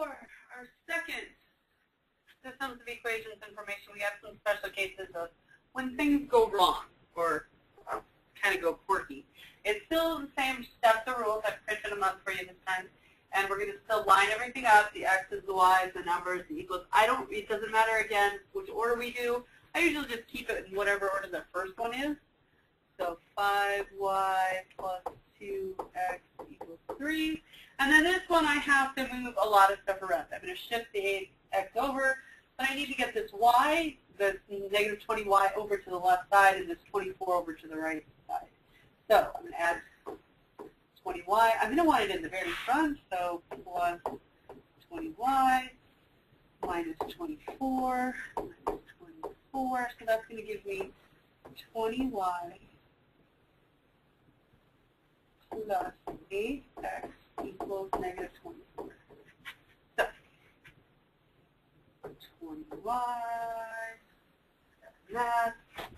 for our second systems of equations information, we have some special cases of when things go wrong or kind of go quirky. It's still the same steps or rules. I've printed them up for you this time. And we're going to still line everything up, the x's, the y's, the numbers, the equals. It doesn't matter, again, which order we do. I usually just keep it in whatever order the first one is. So 5y plus 2x equals 3. And then this one I have to move a lot of stuff around. I'm going to shift the x over, but I need to get this y, the negative 20y over to the left side, and this 24 over to the right side. So I'm going to add 20y. I'm going to want it in the very front, so plus 20y minus 24 minus 24. So that's going to give me 20y plus 8x equals negative 24. So 20y, that. I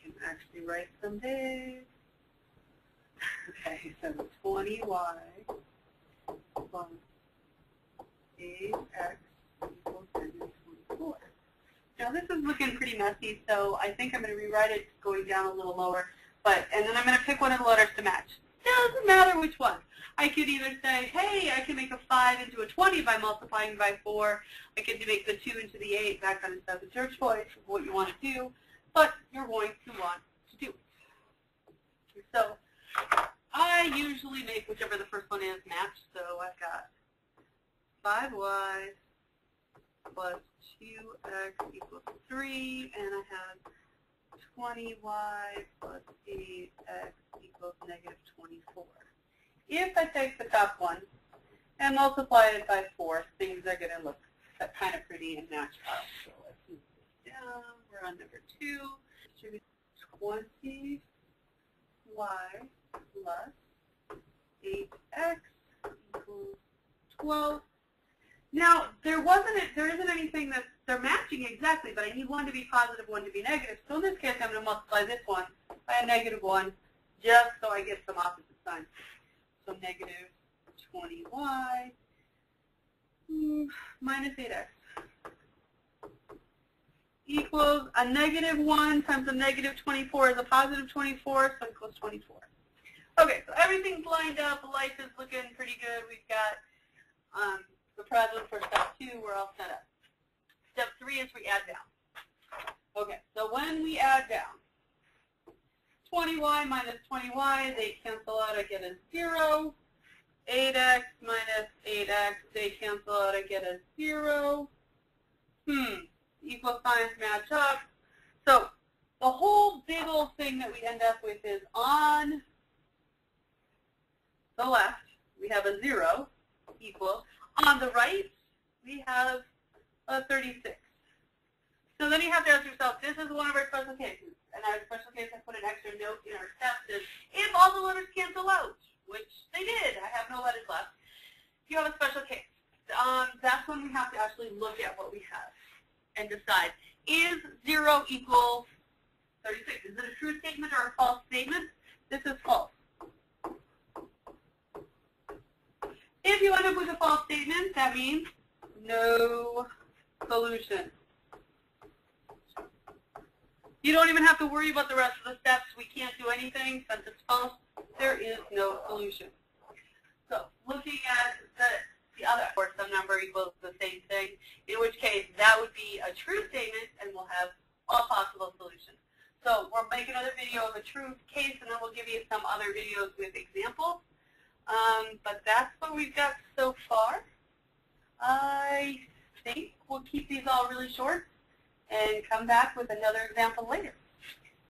can actually write some days. Okay, so 20y plus 8x equals negative 24. Now this is looking pretty messy, so I think I'm going to rewrite it going down a little lower. And then I'm going to pick one of the letters to match. Doesn't matter which one. I could either say, hey, I can make a 5 into a 20 by multiplying by 4. I could make the 2 into the 8, that kind of stuff. It's your choice of what you want to do, but you're going to want to do it. So I usually make whichever the first one is match. So I've got 5y plus 2x equals 3, and I have 20y plus 8x equals negative 24. If I take the top one and multiply it by 4, things are going to look kind of pretty and match up. So let's move this down. We're on number 2. 20y plus 8x equals 12. Now, there isn't anything that they're matching exactly, but I need one to be positive, one to be negative. So in this case, I'm going to multiply this one by a negative 1, just so I get some opposite signs. So negative 20y minus 8x equals a negative 1 times a negative 24 is a positive 24, so equals 24. Okay, so everything's lined up. Life is looking pretty good. We've got the problem for step 2. We're all set up. Step 3 is we add down. Okay, so when we add down, 20y minus 20y, they cancel out, I get a 0. 8x minus 8x, they cancel out, I get a 0. Equal signs match up. So the whole big old thing that we end up with is on the left, we have a 0 equal. On the right, we have a 36. So then you have to ask yourself, this is one of our special cases. And our special case, I put an extra note in our steps is if all the letters cancel out, which they did, I have no letters left. If you have a special case, that's when we have to actually look at what we have and decide, is 0 equal 36? Is it a true statement or a false statement? This is false. If you end up with a false statement, that means no solution. You don't even have to worry about the rest of the steps. We can't do anything since it's false. There is no solution. So looking at the other, of course, some number equals the same thing, in which case that would be a true statement, and we'll have all possible solutions. So we'll make another video of a true case, and then we'll give you some other videos with examples. But that's what we've got so far. I think we'll keep these all really short and come back with another example later.